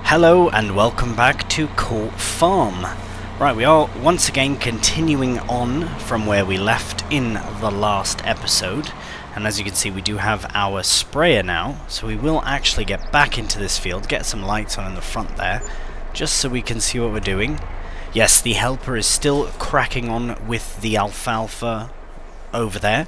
Hello and welcome back to Court Farm. Right, we are once again continuing on from where we left in the last episode, and as you can see we do have our sprayer now, so we will actually get back into this field, get some lights on in the front there, just so we can see what we're doing. Yes, the helper is still cracking on with the alfalfa over there,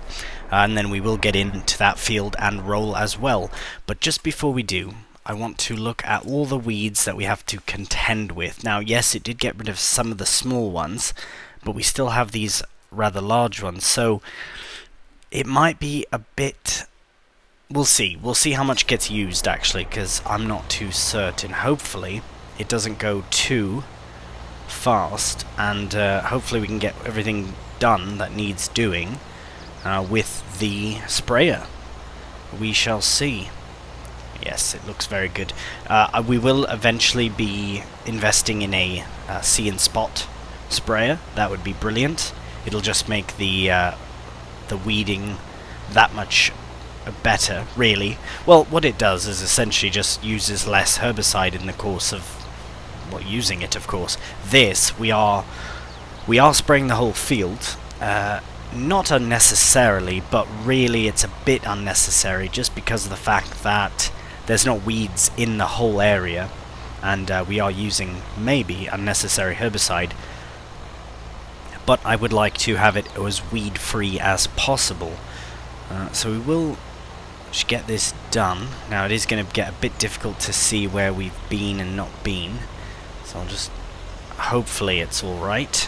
and then we will get into that field and roll as well. But just before we do, I want to look at all the weeds that we have to contend with. Now, yes, it did get rid of some of the small ones, but we still have these rather large ones, so it might be a bit... We'll see. We'll see how much gets used, actually, because I'm not too certain. Hopefully, it doesn't go too fast, and hopefully we can get everything done that needs doing with the sprayer. We shall see. Yes, it looks very good. We will eventually be investing in a see and spot sprayer. That would be brilliant. It'll just make the weeding that much better, really. Well, what it does is essentially just uses less herbicide in the course of using it, of course. This, we are spraying the whole field. Not unnecessarily, but really it's a bit unnecessary just because of the fact that there's no weeds in the whole area, and we are using maybe unnecessary herbicide, but I would like to have it as weed free as possible. So we will get this done. Now it is going to get a bit difficult to see where we've been and not been, so I'll just hopefully it's alright.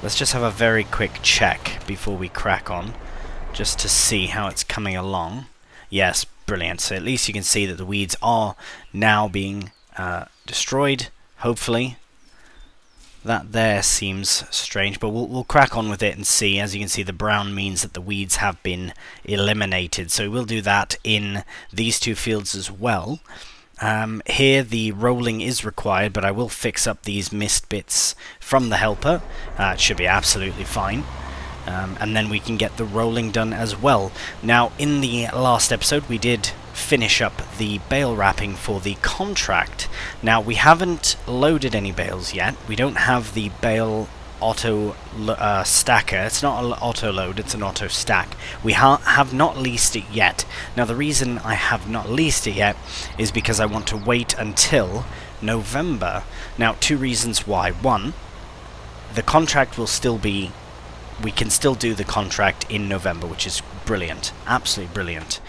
Let's just have a very quick check before we crack on, just to see how it's coming along. Yes, brilliant. So at least you can see that the weeds are now being destroyed, hopefully. That there seems strange, but we'll crack on with it and see. As you can see, the brown means that the weeds have been eliminated. So we'll do that in these two fields as well. Here the rolling is required, but I will fix up these mist bits from the helper. It should be absolutely fine. And then we can get the rolling done as well. Now, in the last episode we did finish up the bale wrapping for the contract. Now, we haven't loaded any bales yet. We don't have the bale auto stacker. It's not an auto load, it's an auto stack. We have not leased it yet. Now, the reason I have not leased it yet is because I want to wait until November. Now, two reasons why. One, the contract will still be... We can still do the contract in November, which is brilliant. Absolutely brilliant.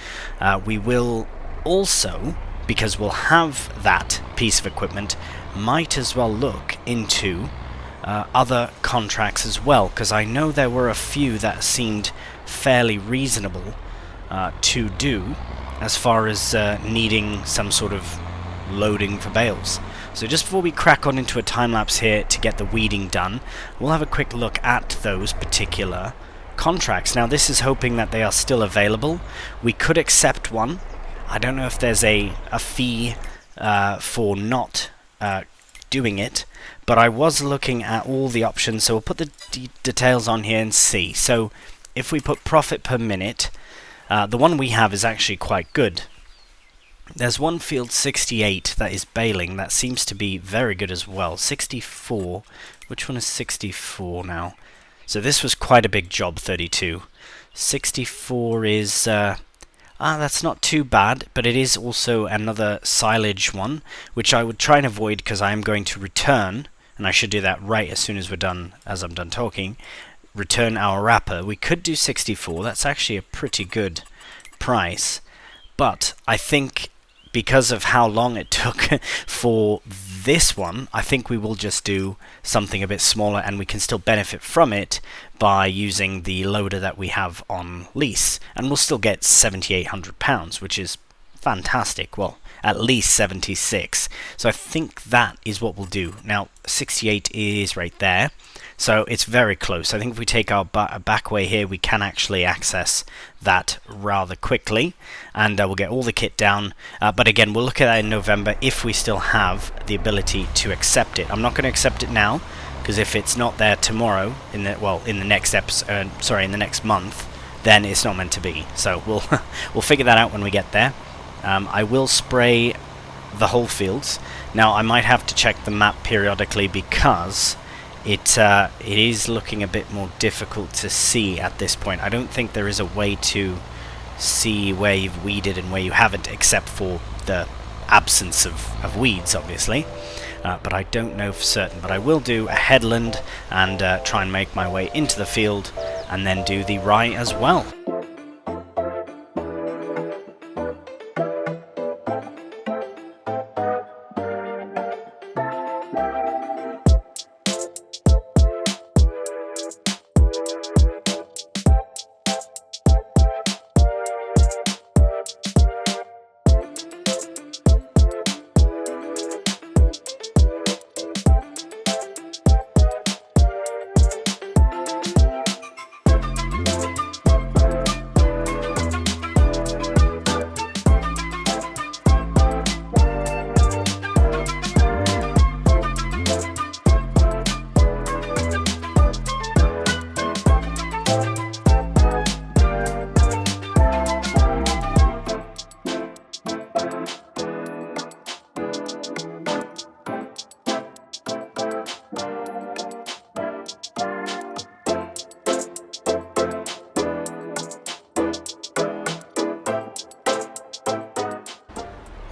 We will also, because we'll have that piece of equipment, might as well look into other contracts as well, because I know there were a few that seemed fairly reasonable to do as far as needing some sort of loading for bales. So just before we crack on into a time-lapse here to get the weeding done, we'll have a quick look at those particular contracts. Now, this is hoping that they are still available. We could accept one. I don't know if there's a fee for not doing it, but I was looking at all the options, so we'll put the details on here and see. So if we put profit per minute, the one we have is actually quite good. There's one field 68 that is baling. That seems to be very good as well. 64. Which one is 64 now? So this was quite a big job, 32. 64 is... that's not too bad, but it is also another silage one, which I would try and avoid because I am going to return, and I should do that right as soon as we're done, as I'm done talking, return our wrapper. We could do 64. That's actually a pretty good price, but I think... because of how long it took for this one, I think we will just do something a bit smaller, and we can still benefit from it by using the loader that we have on lease. And we'll still get £7,800, which is fantastic. Well, at least 76. So I think that is what we'll do. Now, 68 is right there. So it's very close. I think if we take our back way here, we can actually access that rather quickly, and we'll get all the kit down. But again, we'll look at that in November if we still have the ability to accept it. I'm not going to accept it now, because if it's not there tomorrow, in the next episode, in the next month, then it's not meant to be. So we'll we'll figure that out when we get there. I will spray the whole fields. Now I might have to check the map periodically because it is looking a bit more difficult to see at this point. I don't think there is a way to see where you've weeded and where you haven't, except for the absence of weeds, obviously. But I don't know for certain. But I will do a headland and try and make my way into the field, and then do the rye as well.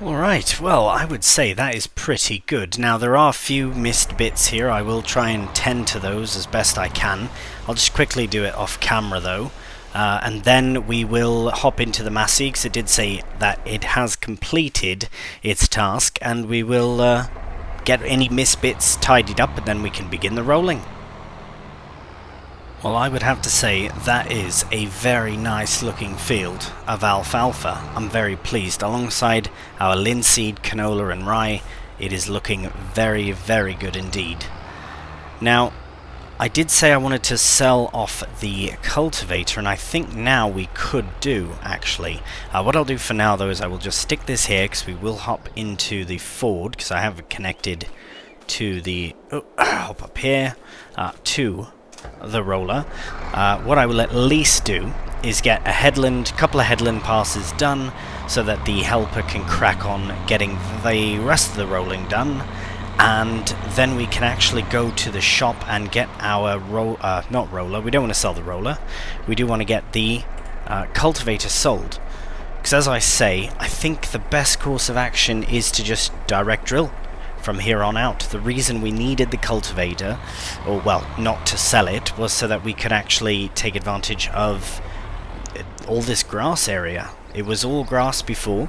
Alright, well, I would say that is pretty good. Now, there are a few missed bits here. I will try and tend to those as best I can. I'll just quickly do it off camera, though. And then we will hop into the Massey, because it did say that it has completed its task, and we will get any missed bits tidied up, and then we can begin the rolling. Well, I would have to say that is a very nice looking field of alfalfa. I'm very pleased. Alongside our linseed, canola and rye, it is looking very, very good indeed. Now, I did say I wanted to sell off the cultivator, and I think now we could do, actually. What I'll do for now, though, is I will just stick this here, because we will hop into the Ford, because I have it connected to the... hop up here, to the roller. What I will at least do is get a couple of headland passes done, so that the helper can crack on getting the rest of the rolling done, and then we can actually go to the shop and get our not roller, we don't want to sell the roller, we do want to get the cultivator sold, because as I say, I think the best course of action is to just direct drill from here on out. The reason we needed the cultivator, or well, not to sell it, was so that we could actually take advantage of all this grass area. It was all grass before.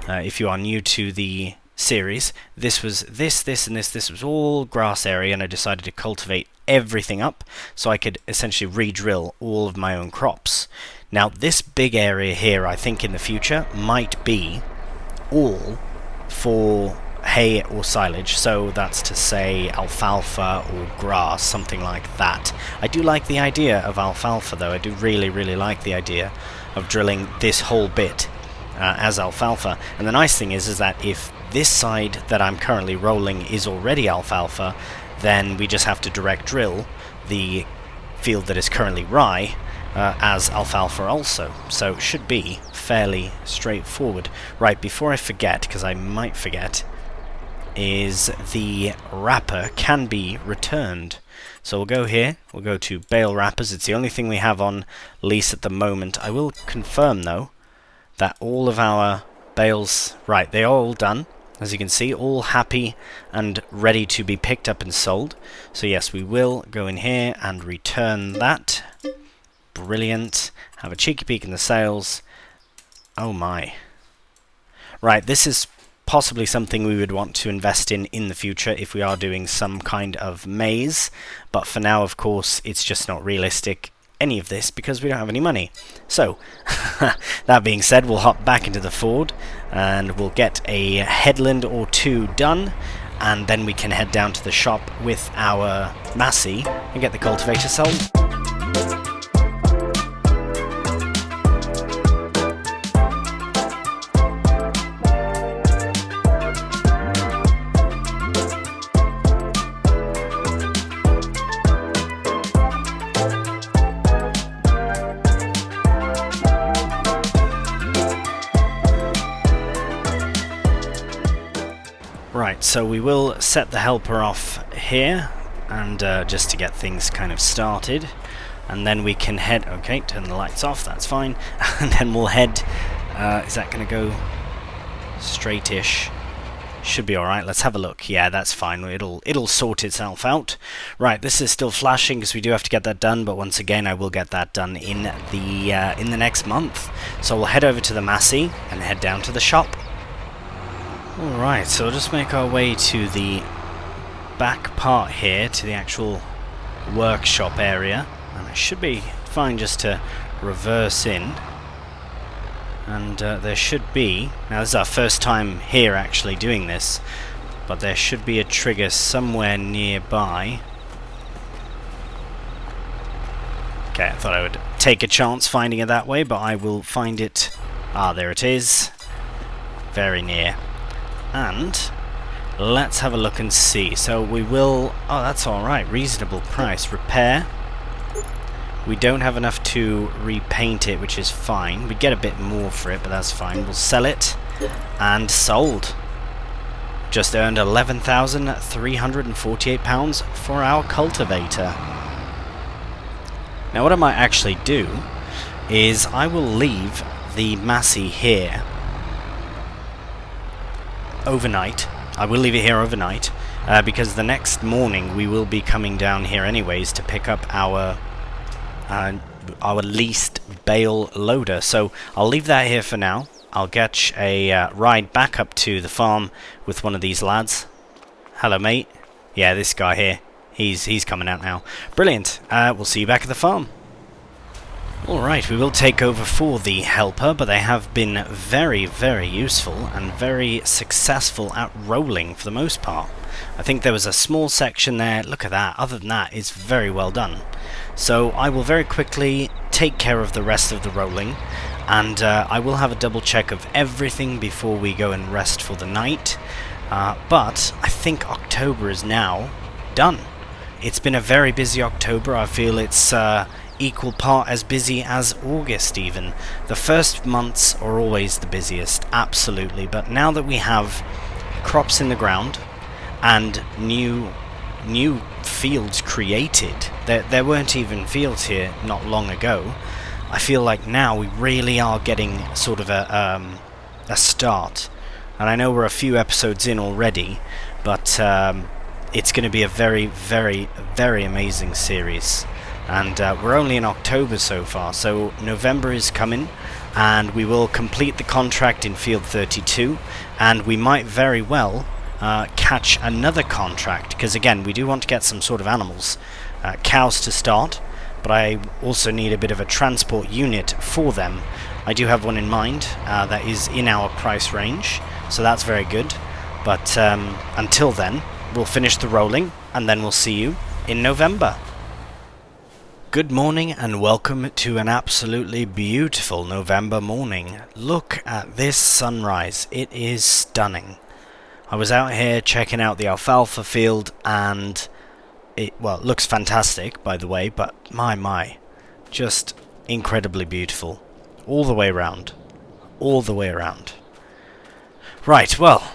If you are new to the series, this was this was all grass area, and I decided to cultivate everything up so I could essentially re-drill all of my own crops. Now, this big area here, I think in the future, might be all for hay or silage, so that's to say alfalfa or grass, something like that. I do like the idea of alfalfa, though. I do really, really like the idea of drilling this whole bit as alfalfa. And the nice thing is that if this side that I'm currently rolling is already alfalfa, then we just have to direct drill the field that is currently rye as alfalfa also. So it should be fairly straightforward. Right, before I forget, because I might forget, is the wrapper can be returned. So we'll go here, we'll go to bale wrappers. It's the only thing we have on lease at the moment. I will confirm, though, that all of our bales, right, they are all done. As you can see, all happy and ready to be picked up and sold. So yes, we will go in here and return that. Brilliant. Have a cheeky peek in the sales. Oh my. Right, this is possibly something we would want to invest in the future if we are doing some kind of maize, but for now, of course, it's just not realistic, any of this, because we don't have any money. So, that being said, we'll hop back into the Ford, and we'll get a headland or two done, and then we can head down to the shop with our Massey and get the cultivator sold. so we will set the helper off here, and just to get things kind of started, and then we can head. Okay, turn the lights off, that's fine. And then we'll head, is that going to go straightish? Should be alright. Let's have a look. Yeah, that's fine. It'll sort itself out. Right, this is still flashing because we do have to get that done, but once again I will get that done in the next month. So we'll head over to the Massey and head down to the shop. Alright, so we'll just make our way to the back part here, to the actual workshop area, and it should be fine just to reverse in. And there should be, now this is our first time here actually doing this, but there should be a trigger somewhere nearby. Okay, I thought I would take a chance finding it that way, but I will find it. Ah, there it is. Very near. And let's have a look and see. So we will, oh that's alright, reasonable price. Repair. We don't have enough to repaint it, which is fine. We'd get a bit more for it, but that's fine. We'll sell it. And sold. Just earned £11,348 for our cultivator. Now what I might actually do is I will leave the Massey here overnight. I will leave it here overnight because the next morning we will be coming down here anyways to pick up our leased bale loader. So I'll leave that here for now. I'll get a ride back up to the farm with one of these lads. Hello mate. Yeah, this guy here. He's coming out now. Brilliant. We'll see you back at the farm. Alright, we will take over for the helper, but they have been very, very useful and very successful at rolling for the most part. I think there was a small section there. Look at that. Other than that, it's very well done. So I will very quickly take care of the rest of the rolling, and I will have a double check of everything before we go and rest for the night. But I think October is now done. It's been a very busy October. I feel it's equal part as busy as August even. The first months are always the busiest, absolutely, but now that we have crops in the ground and new fields created, there weren't even fields here not long ago, I feel like now we really are getting sort of a start. And I know we're a few episodes in already, but it's going to be a very, very, very amazing series. And we're only in October so far, so November is coming, and we will complete the contract in Field 32, and we might very well catch another contract, because again, we do want to get some sort of animals. Cows to start, but I also need a bit of a transport unit for them. I do have one in mind that is in our price range, so that's very good. But until then, we'll finish the rolling, and then we'll see you in November. Good morning and welcome to an absolutely beautiful November morning. Look at this sunrise, it is stunning. I was out here checking out the alfalfa field and it looks fantastic by the way, but my, just incredibly beautiful. All the way around. All the way around. Right, well,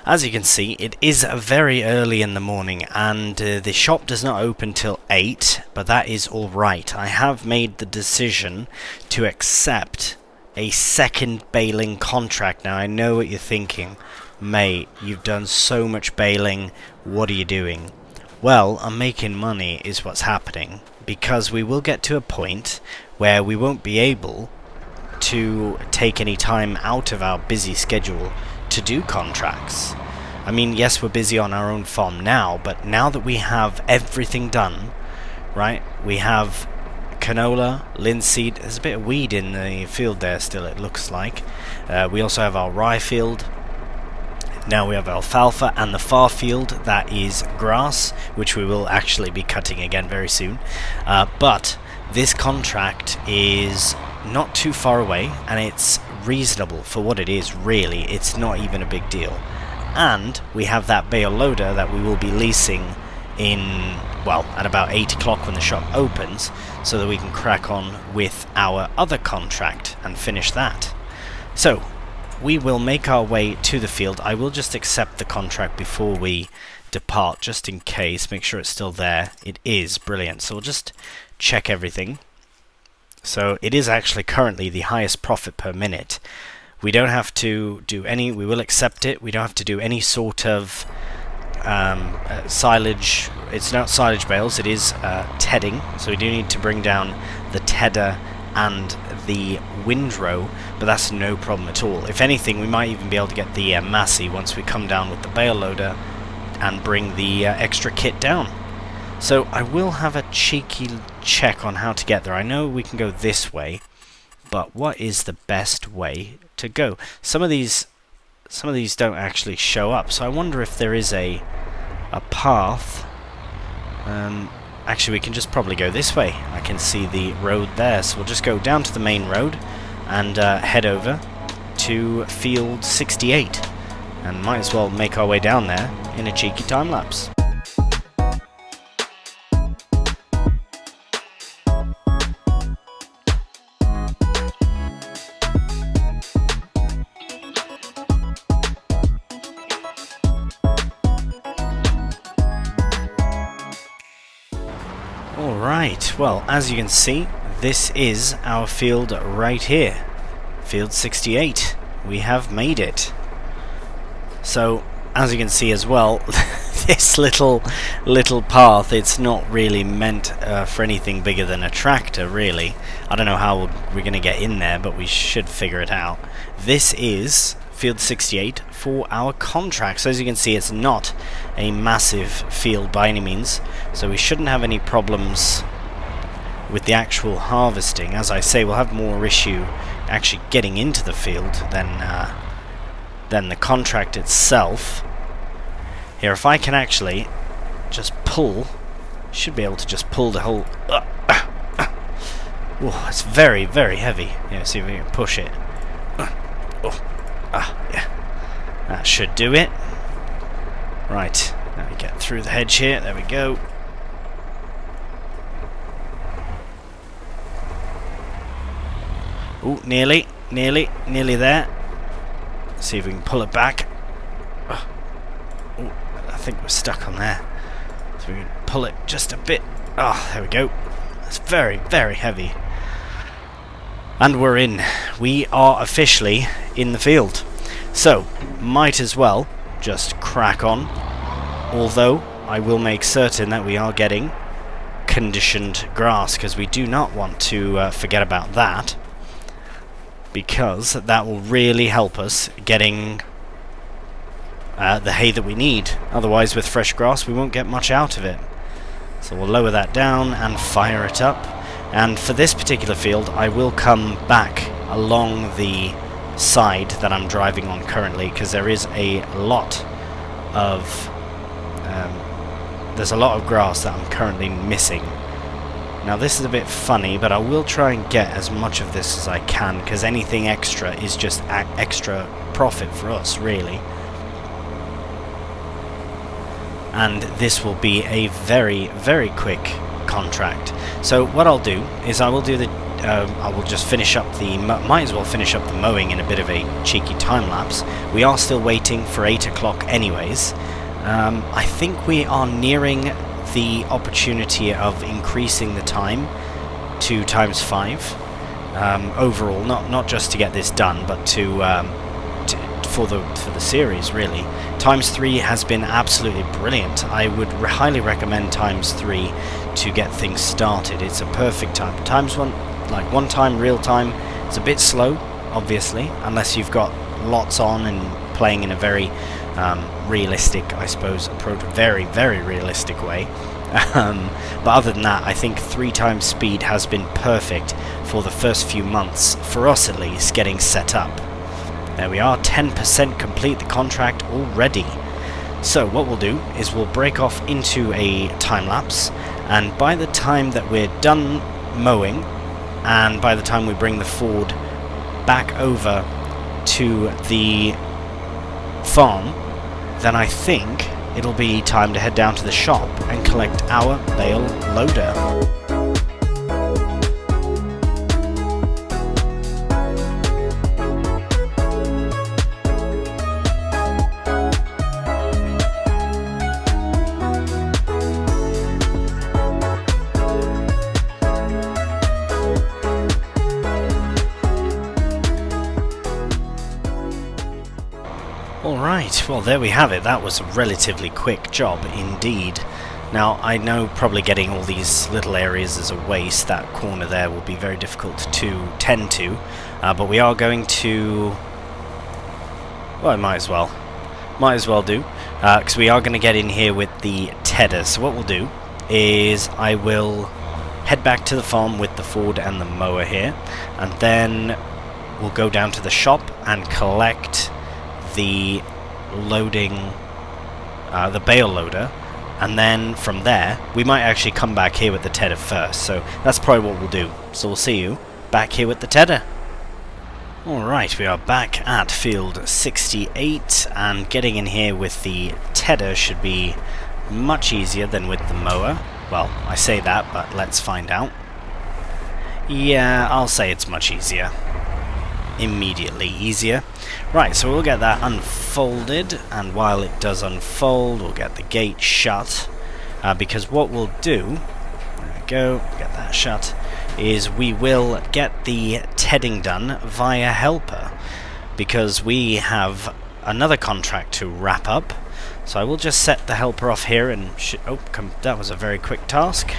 as you can see, it is very early in the morning, and the shop does not open till 8, but that is alright. I have made the decision to accept a second baling contract. Now, I know what you're thinking. Mate, you've done so much baling, what are you doing? Well, I'm making money is what's happening, because we will get to a point where we won't be able to take any time out of our busy schedule to do contracts. I mean, yes, we're busy on our own farm now, but now that we have everything done, right, we have canola, linseed, there's a bit of weed in the field there still, it looks like. We also have our rye field. Now we have alfalfa, and the far field, that is grass, which we will actually be cutting again very soon. But this contract is not too far away, and it's reasonable for what it is, really. It's not even a big deal. And we have that bale loader that we will be leasing in, well, at about 8 o'clock when the shop opens, so that we can crack on with our other contract and finish that. So, we will make our way to the field. I will just accept the contract before we depart, just in case. Make sure it's still there. It is. Brilliant. So we'll just check everything. So it is actually currently the highest profit per minute. We don't have to do any, we will accept it. We don't have to do any sort of silage. It's not silage bales, it is tedding. So we do need to bring down the tedder and the windrow, but that's no problem at all. If anything, we might even be able to get the Massey once we come down with the bale loader and bring the extra kit down. So I will have a cheeky check on how to get there. I know we can go this way, but what is the best way to go? Some of these don't actually show up, so I wonder if there is a path. Actually, we can just probably go this way. I can see the road there, so we'll just go down to the main road and head over to field 68, and might as well make our way down there in a cheeky time lapse. Alright, well, as you can see, this is our field right here. Field 68. We have made it. So, as you can see as well, this little path, it's not really meant for anything bigger than a tractor, really. I don't know how we're going to get in there, but we should figure it out. This is field 68 for our contract. So as you can see, it's not a massive field by any means, so we shouldn't have any problems with the actual harvesting. As I say, we'll have more issue actually getting into the field than the contract itself. Here, if I can actually just pull, should be able to just pull the whole... Oh, it's very, very heavy. Yeah, see if we can push it. Yeah. That should do it. Right, let me get through the hedge here. There we go. Oh, nearly there. See if we can pull it back. Oh, I think we're stuck on there. So we can pull it just a bit. Oh, there we go. It's very, very heavy. And we're in. We are officially in the field. So, might as well just crack on. Although, I will make certain that we are getting conditioned grass, because we do not want to forget about that. Because that will really help us getting the hay that we need. Otherwise, with fresh grass, we won't get much out of it. So we'll lower that down and fire it up. And for this particular field, I will come back along the side that I'm driving on currently, because there is a lot of there's a lot of grass that I'm currently missing. Now this is a bit funny, but I will try and get as much of this as I can, because anything extra is just extra profit for us, really. And this will be a very, very quick contract. So what I'll do is I will do the I will just finish up the might as well finish up the mowing in a bit of a cheeky time lapse. We are still waiting for 8 o'clock anyways. I think we are nearing the opportunity of increasing the time to ×5 overall, not just to get this done, but for the series, really. ×3 has been absolutely brilliant. I would highly recommend ×3 to get things started. It's a perfect time. ×1, like one time, real time, it's a bit slow, obviously, unless you've got lots on and playing in a very realistic, I suppose, approach, very, very realistic way. But other than that, I think 3 times speed has been perfect for the first few months, for us at least, getting set up. There we are, 10% complete the contract already. So what we'll do is we'll break off into a time lapse, and by the time that we're done mowing, and by the time we bring the Ford back over to the farm, then I think it'll be time to head down to the shop and collect our bale loader. Alright, well there we have it. That was a relatively quick job indeed. Now, I know probably getting all these little areas as a waste, that corner there will be very difficult to tend to, but we are going to... well, I might as well do, because we are going to get in here with the tedder. So what we'll do is I will head back to the farm with the Ford and the mower here, and then we'll go down to the shop and collect the loading, the bale loader, and then from there we might actually come back here with the tedder first. So that's probably what we'll do. So we'll see you back here with the tedder. Alright, we are back at field 68, and getting in here with the tedder should be much easier than with the mower. Well, I say that, but let's find out. Yeah, I'll say it's much easier. Immediately easier. Right, so we'll get that unfolded, and while it does unfold, we'll get the gate shut, because what we'll do, there we go, get that shut, is we will get the tedding done via helper, because we have another contract to wrap up. So I will just set the helper off here and that was a very quick task.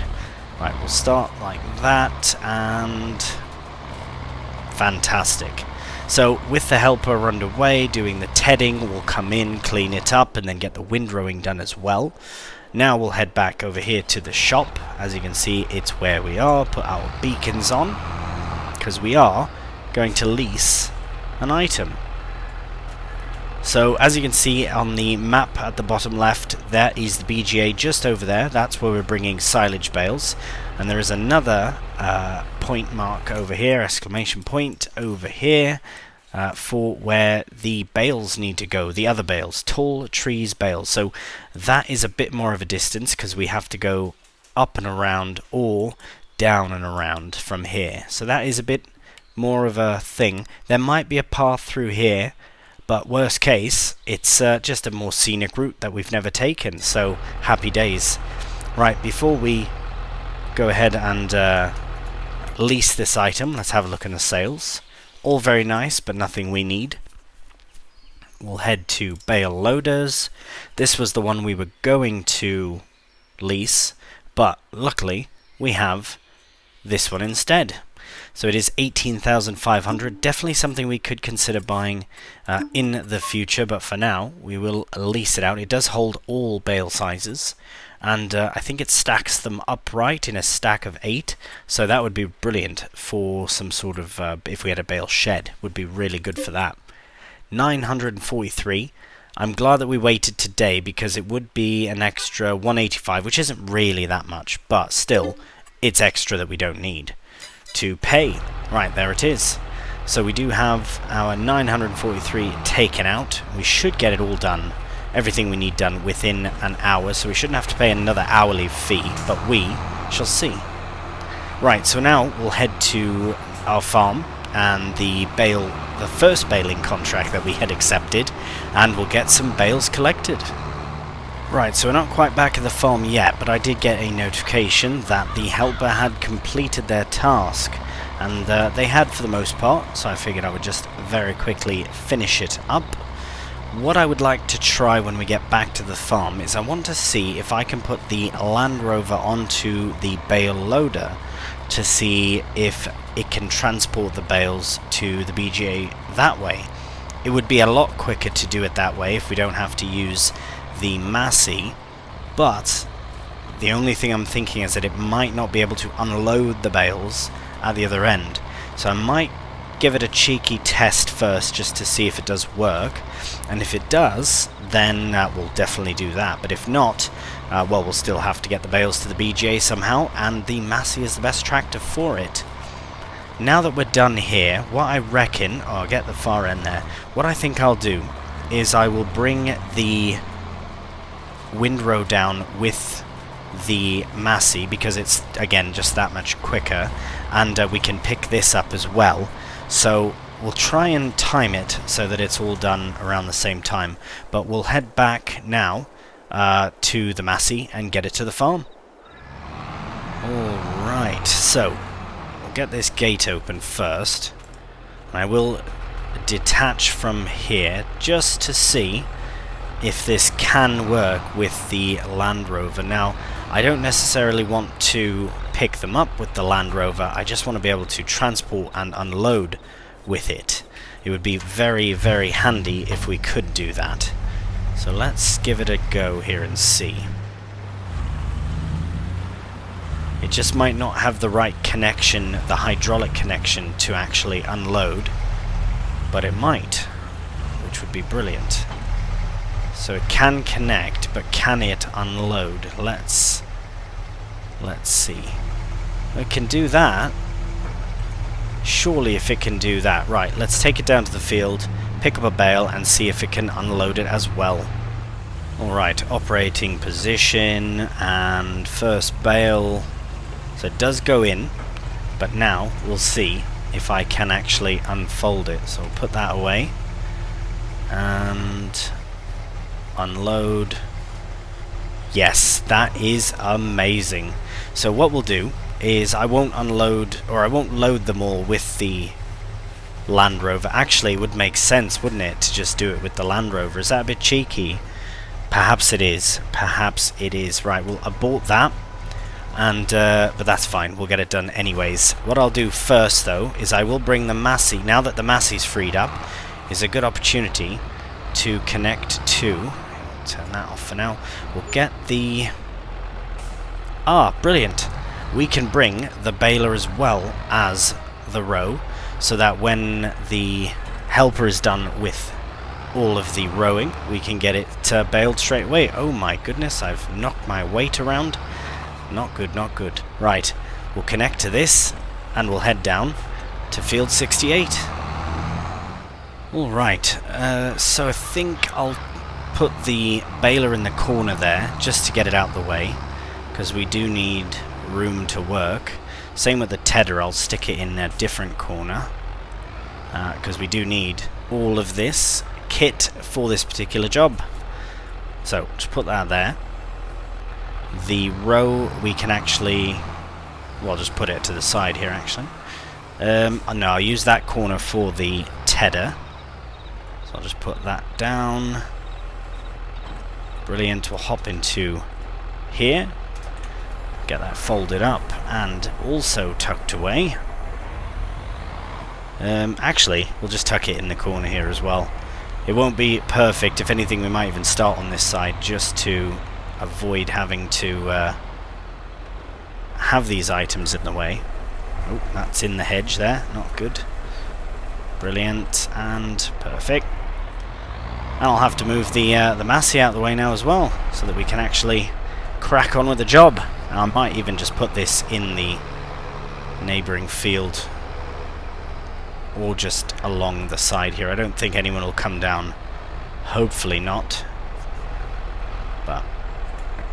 Right, we'll start like that, and fantastic. So with the helper underway, doing the tedding, we'll come in, clean it up, and then get the windrowing done as well. Now we'll head back over here to the shop. As you can see, it's where we are. Put our beacons on, because we are going to lease an item. So as you can see on the map at the bottom left, there is the BGA just over there. That's where we're bringing silage bales. And there is another point mark over here, exclamation point over here, for where the bales need to go, the other bales, tall trees bales. So that is a bit more of a distance, because we have to go up and around or down and around from here. So that is a bit more of a thing. There might be a path through here, but worst case, it's just a more scenic route that we've never taken, so happy days. Right, before we go ahead and lease this item, let's have a look in the sales. All very nice, but nothing we need. We'll head to bale loaders. This was the one we were going to lease, but luckily we have this one instead. So it is 18,500, definitely something we could consider buying in the future, but for now we will lease it out. It does hold all bale sizes, and I think it stacks them upright in a stack of 8, so that would be brilliant for some sort of, if we had a bale shed, would be really good for that. 943. I'm glad that we waited today, because it would be an extra 185, which isn't really that much, but still, it's extra that we don't need to pay. Right, there it is. So we do have our 943 taken out. We should get it all done, everything we need done within an hour, so we shouldn't have to pay another hourly fee, but we shall see. Right, so now we'll head to our farm and the first baling contract that we had accepted, and we'll get some bales collected. Right, so we're not quite back at the farm yet, but I did get a notification that the helper had completed their task, and they had for the most part, so I figured I would just very quickly finish it up. What I would like to try when we get back to the farm is I want to see if I can put the Land Rover onto the bale loader to see if it can transport the bales to the BGA that way. It would be a lot quicker to do it that way if we don't have to use the Massey, but the only thing I'm thinking is that it might not be able to unload the bales at the other end. So I might give it a cheeky test first just to see if it does work, and if it does, then we'll definitely do that. But if not, well, we'll still have to get the bales to the BGA somehow, and the Massey is the best tractor for it. Now that we're done here, what I reckon, I'll get the far end there, what I think I'll do is I will bring the windrow down with the Massey, because it's again just that much quicker, and we can pick this up as well. So we'll try and time it so that it's all done around the same time, but we'll head back now to the Massey and get it to the farm. Alright, so we'll get this gate open first. I will detach from here just to see if this can work with the Land Rover. Now, I don't necessarily want to pick them up with the Land Rover, I just want to be able to transport and unload with it. It would be very, very handy if we could do that. So let's give it a go here and see. It just might not have the right connection, the hydraulic connection, to actually unload, but it might, which would be brilliant. So it can connect, but can it unload? Let's see. It can do that. Surely if it can do that. Right, let's take it down to the field, pick up a bale, and see if it can unload it as well. Alright, operating position, and first bale. So it does go in, but now we'll see if I can actually unfold it. So I'll put that away, and unload. Yes, that is amazing. So what we'll do is I won't unload, or I won't load them all with the Land Rover. Actually, it would make sense, wouldn't it, to just do it with the Land Rover? Is that a bit cheeky? Perhaps it is. Perhaps it is. Right, we'll abort that, and but that's fine. We'll get it done anyways. What I'll do first, though, is I will bring the Massey. Now that the Massey's freed up, is a good opportunity to connect to. Turn that off for now. We'll get the... Ah, brilliant. We can bring the baler as well as the row, so that when the helper is done with all of the rowing, we can get it baled straight away. Oh my goodness, I've knocked my weight around. Not good, not good. Right, we'll connect to this, and we'll head down to field 68. Alright, so I think I'll put the baler in the corner there, just to get it out the way, because we do need room to work. Same with the tedder, I'll stick it in a different corner, because we do need all of this kit for this particular job. So, just put that there. The row we can actually... well, I'll just put it to the side here, actually. No, I'll use that corner for the tedder. So I'll just put that down. Brilliant, we'll hop into here. Get that folded up and also tucked away. Actually, we'll just tuck it in the corner here as well. It won't be perfect. If anything, we might even start on this side just to avoid having to have these items in the way. Oh, that's in the hedge there. Not good. Brilliant and perfect. And I'll have to move the Massey out of the way now as well, so that we can actually crack on with the job. And I might even just put this in the neighbouring field, or just along the side here. I don't think anyone will come down. Hopefully not. But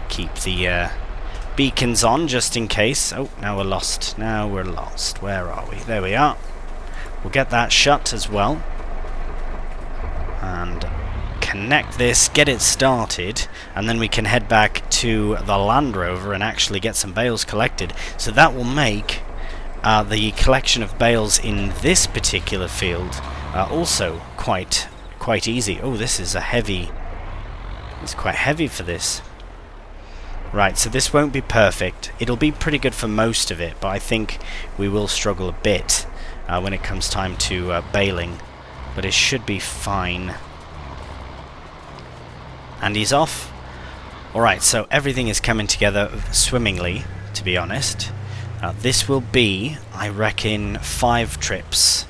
keep the beacons on just in case. Oh, now we're lost. Now we're lost. Where are we? There we are. We'll get that shut as well. And connect this, get it started, and then we can head back to the Land Rover and actually get some bales collected. So that will make the collection of bales in this particular field also quite easy. Oh, this is a heavy... it's quite heavy for this. Right, so this won't be perfect. It'll be pretty good for most of it, but I think we will struggle a bit when it comes time to baling. But it should be fine. And he's off. Alright, so everything is coming together swimmingly, to be honest. This will be, I reckon, 5 trips.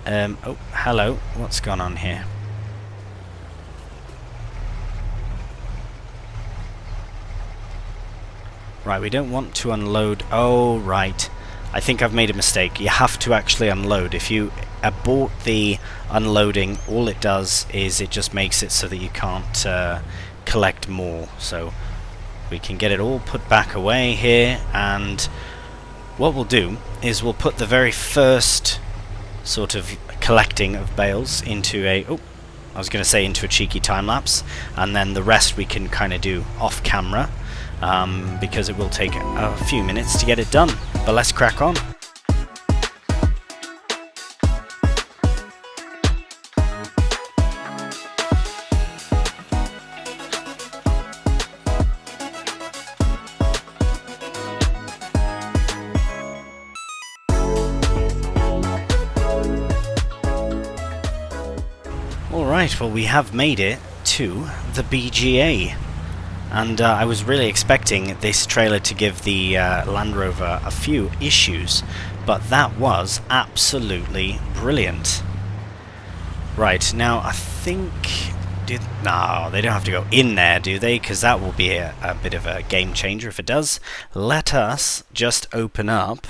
Oh, hello. What's gone on here? Right, we don't want to unload. Oh, right. I think I've made a mistake. You have to actually unload. If you abort the unloading, all it does is it just makes it so that you can't collect more. So we can get it all put back away here, and what we'll do is we'll put the very first sort of collecting of bales into a... oh, I was going to say into a cheeky time lapse, and then the rest we can kind of do off camera, because it will take a few minutes to get it done. But let's crack on. Alright, well we have made it to the BGA. And I was really expecting this trailer to give the Land Rover a few issues, but that was absolutely brilliant. Right, now I think... No, they don't have to go in there, do they? Because that will be a bit of a game changer if it does. Let us just open up...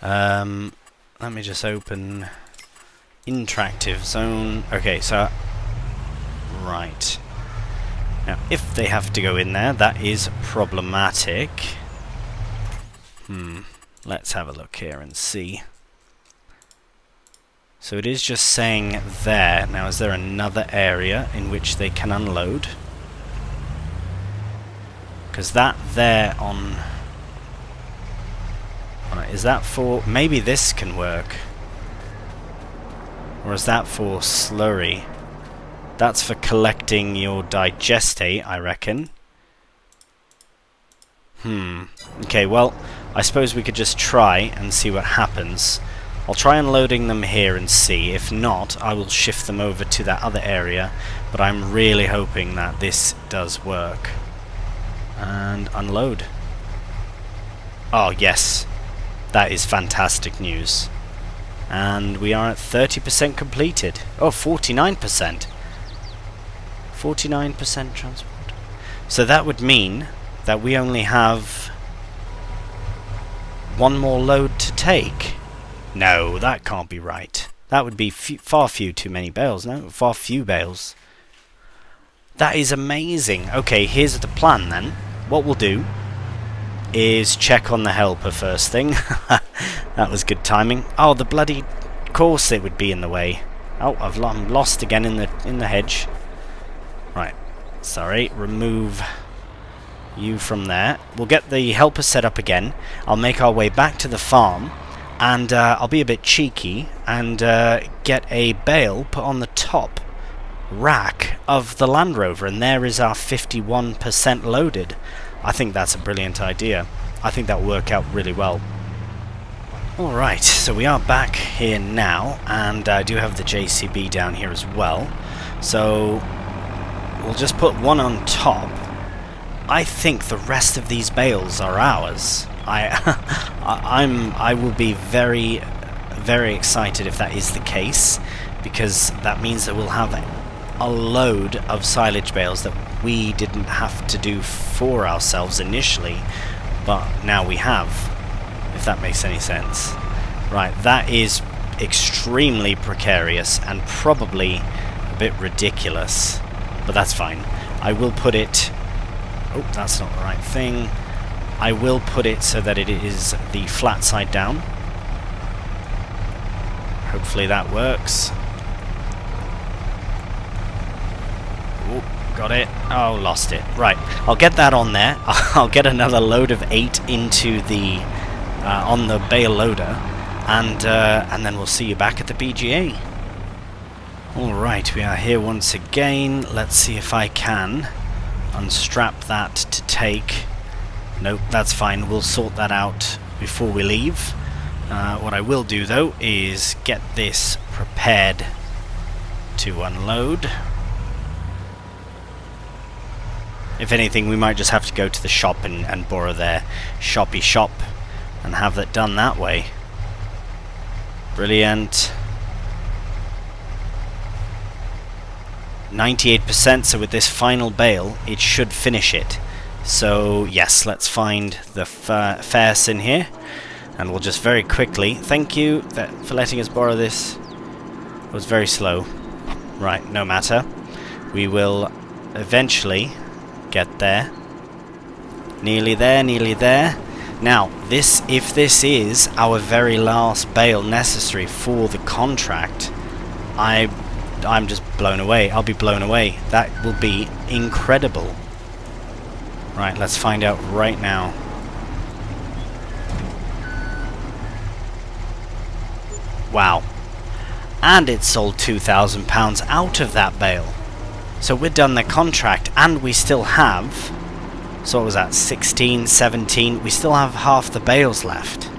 let me just open... Interactive zone. Okay, so... Right. Now, if they have to go in there, that is problematic. Let's have a look here and see. So it is just saying there. Now, is there another area in which they can unload? Because that there on... Is that for... Maybe this can work. Or is that for slurry? That's for collecting your digestate, I reckon. Okay, well, I suppose we could just try and see what happens. I'll try unloading them here and see. If not, I will shift them over to that other area. But I'm really hoping that this does work. And unload. Oh, yes. That is fantastic news. And we are at 30% completed. Oh, 49%. 49% transport. So that would mean that we only have one more load to take. No, that can't be right. That would be far too many bales, no? Far few bales. That is amazing. Okay, here's the plan then. What we'll do is check on the helper first thing. That was good timing. Oh, the bloody course it would be in the way. Oh, I'm lost again in the hedge. Right. Sorry, remove you from there. We'll get the helper set up again. I'll make our way back to the farm. And I'll be a bit cheeky and get a bale put on the top rack of the Land Rover, and there is our 51% loaded. I think that's a brilliant idea. I think that will work out really well. Alright, so we are back here now, and I do have the JCB down here as well. So we'll just put one on top. I think the rest of these bales are ours. I will be very, very excited if that is the case, because that means that we'll have a load of silage bales that we didn't have to do for ourselves initially, but now we have, if that makes any sense. Right, that is extremely precarious and probably a bit ridiculous, but that's fine. I will put it... Oh, that's not the right thing. I will put it so that it is the flat side down. Hopefully that works. Oh, got it. Oh, lost it. Right, I'll get that on there. I'll get another load of 8 into the on the bale loader, and then we'll see you back at the BGA. Alright, we are here once again. Let's see if I can unstrap that to take. Nope, that's fine. We'll sort that out before we leave. What I will do, though, is get this prepared to unload. If anything, we might just have to go to the shop and borrow their shoppy shop and have that done that way. Brilliant. 98%, so with this final bale, it should finish it. So, yes, let's find the fares in here, and we'll just very quickly... Thank you for letting us borrow this. It was very slow. Right, no matter. We will eventually get there. Nearly there, nearly there. Now, if this is our very last bale necessary for the contract, I'm just blown away. I'll be blown away. That will be incredible. Right, let's find out right now. Wow. And it sold £2,000 out of that bale. So we're done the contract, and we still have... So what was that? 16, 17? We still have half the bales left.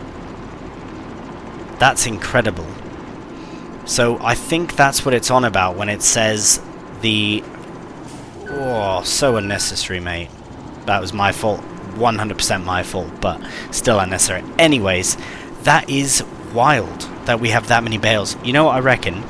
That's incredible. So I think that's what it's on about when it says the... Oh, so unnecessary, mate. That was my fault. 100% my fault, but still unnecessary. Anyways, that is wild that we have that many bales. You know what I reckon?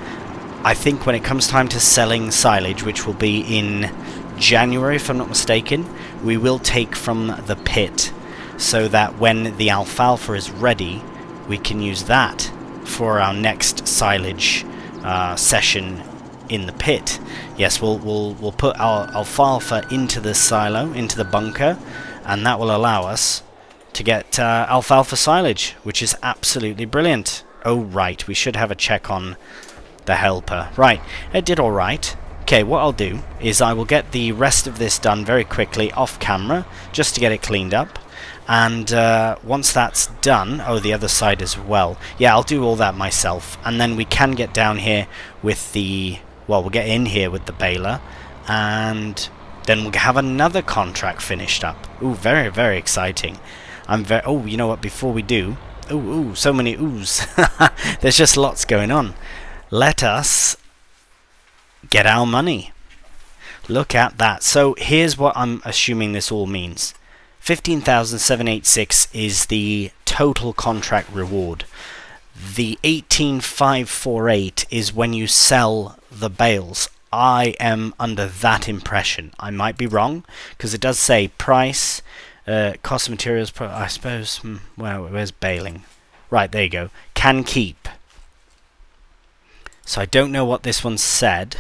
I think when it comes time to selling silage, which will be in January if I'm not mistaken, we will take from the pit so that when the alfalfa is ready, we can use that for our next silage session in the pit. Yes, we'll put our alfalfa into the silo, into the bunker, and that will allow us to get alfalfa silage, which is absolutely brilliant. Oh right, we should have a check on the helper. Right, it did alright. Okay, what I'll do is I will get the rest of this done very quickly off camera, just to get it cleaned up. And once that's done, oh, the other side as well. Yeah, I'll do all that myself. And then we can get down here with the... Well, we'll get in here with the baler. And then we'll have another contract finished up. Ooh, very, very exciting. Oh, you know what, before we do... Ooh, so many oohs. There's just lots going on. Let us get our money. Look at that. So here's what I'm assuming this all means. 15,786 is the total contract reward. The 18,548 is when you sell the bales. I am under that impression. I might be wrong, because it does say price, cost of materials, I suppose. Well, where's baling? Right, there you go. Can keep. So I don't know what this one said.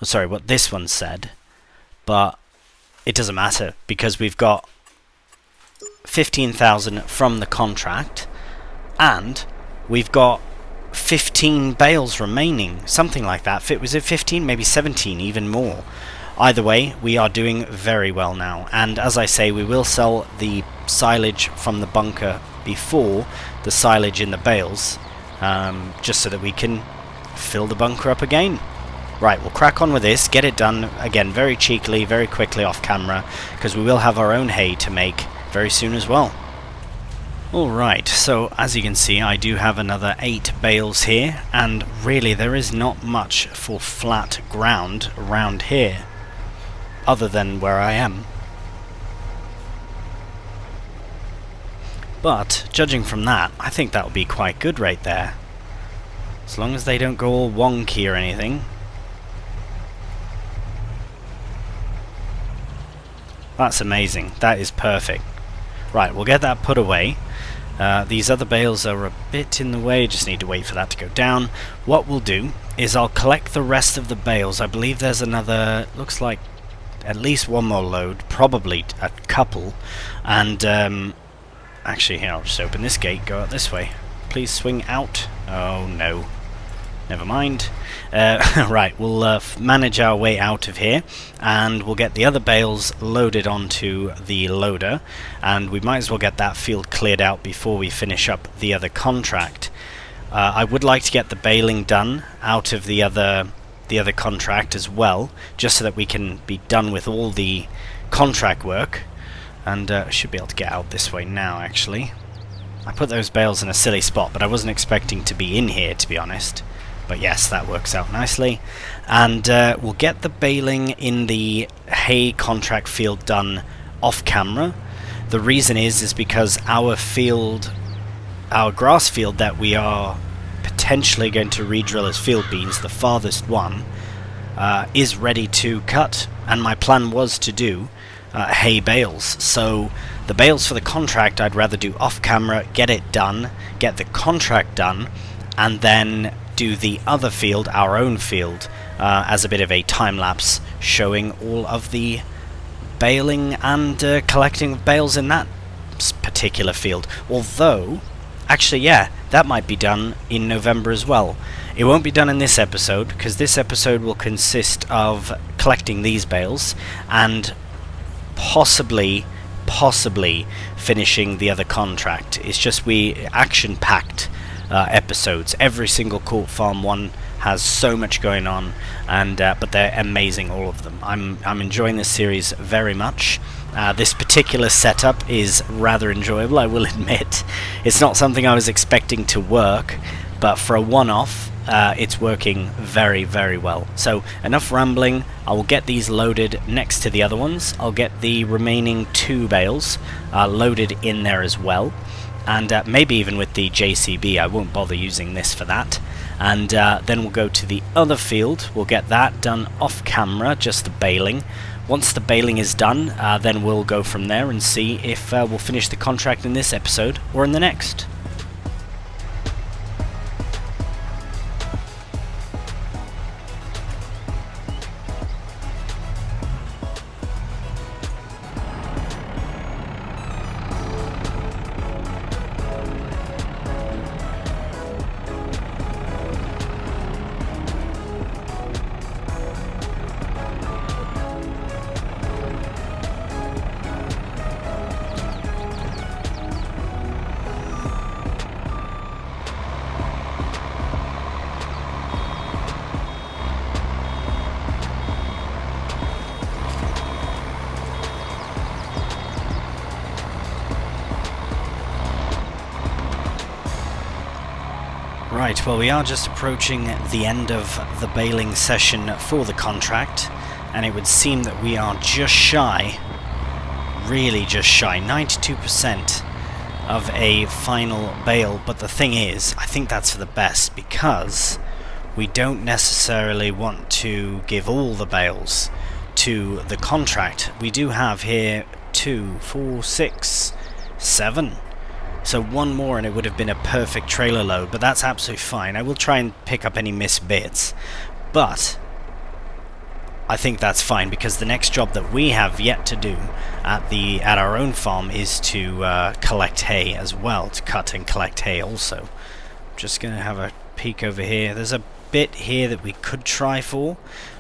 Oh, sorry, what this one said. But it doesn't matter, because we've got 15,000 from the contract, and we've got 15 bales remaining, something like that. Was it 15? Maybe 17, even more. Either way, we are doing very well now, and as I say, we will sell the silage from the bunker before the silage in the bales, just so that we can fill the bunker up again. Right, we'll crack on with this, get it done, again, very cheekily, very quickly off camera, because we will have our own hay to make very soon as well. Alright, so as you can see, I do have another 8 bales here, and really there is not much for flat ground around here, other than where I am. But, judging from that, I think that will be quite good right there. As long as they don't go all wonky or anything. That's amazing. That is perfect. Right, we'll get that put away. These other bales are a bit in the way, just need to wait for that to go down. What we'll do is I'll collect the rest of the bales. I believe there's another, looks like at least one more load, probably a couple. And actually here, I'll just open this gate, go out this way. Please swing out. Oh no. Never mind. Right, we'll manage our way out of here, and we'll get the other bales loaded onto the loader, and we might as well get that field cleared out before we finish up the other contract. I would like to get the baling done out of the other contract as well, just so that we can be done with all the contract work, and I should be able to get out this way now, actually. I put those bales in a silly spot, but I wasn't expecting to be in here, to be honest. But yes, that works out nicely. And we'll get the baling in the hay contract field done off camera. The reason is because our field, our grass field that we are potentially going to re-drill as field beans, the farthest one, is ready to cut. And my plan was to do hay bales. So the bales for the contract I'd rather do off camera, get it done, get the contract done, and then do the other field, our own field, as a bit of a time-lapse showing all of the baling and collecting of bales in that particular field. Although, actually, yeah, that might be done in November as well. It won't be done in this episode, because this episode will consist of collecting these bales and possibly finishing the other contract. It's just we action-packed episodes. Every single Court Farm one has so much going on, and but they're amazing, all of them. I'm enjoying this series very much. This particular setup is rather enjoyable, I will admit. It's not something I was expecting to work, but for a one-off, it's working very, very well. So enough rambling. I will get these loaded next to the other ones. I'll get the remaining 2 bales loaded in there as well, and maybe even with the JCB. I won't bother using this for that. And then we'll go to the other field. We'll get that done off camera, just the baling. Once the baling is done, then we'll go from there and see if we'll finish the contract in this episode or in the next. Right, well, we are just approaching the end of the baling session for the contract, and it would seem that we are just shy, really just shy, 92% of a final bale. But the thing is, I think that's for the best, because we don't necessarily want to give all the bales to the contract. We do have here 2, 4, 6, 7. So one more and it would have been a perfect trailer load, but that's absolutely fine. I will try and pick up any missed bits, but I think that's fine, because the next job that we have yet to do at our own farm is to collect hay as well, to cut and collect hay also. Just going to have a peek over here. There's a bit here that we could try for,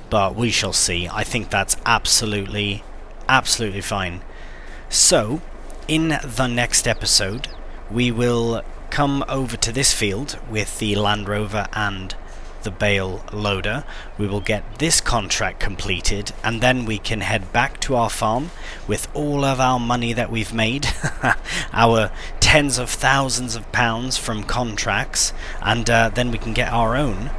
but we shall see. I think that's absolutely fine. So in the next episode, we will come over to this field with the Land Rover and the bale loader. We will get this contract completed, and then we can head back to our farm with all of our money that we've made, our tens of thousands of pounds from contracts, and then we can get our own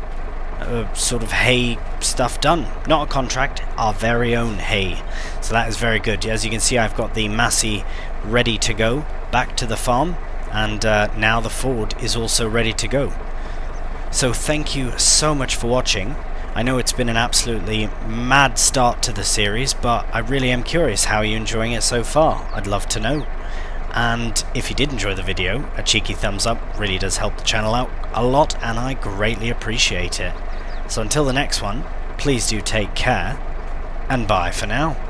sort of hay stuff done. Not a contract, our very own hay. So that is very good. As you can see, I've got the Massey ready to go back to the farm, and now the Ford is also ready to go. So thank you so much for watching. I know it's been an absolutely mad start to the series, but I really am curious, how are you enjoying it so far? I'd love to know. And if you did enjoy the video, a cheeky thumbs up really does help the channel out a lot, and I greatly appreciate it. So until the next one, please do take care, and bye for now.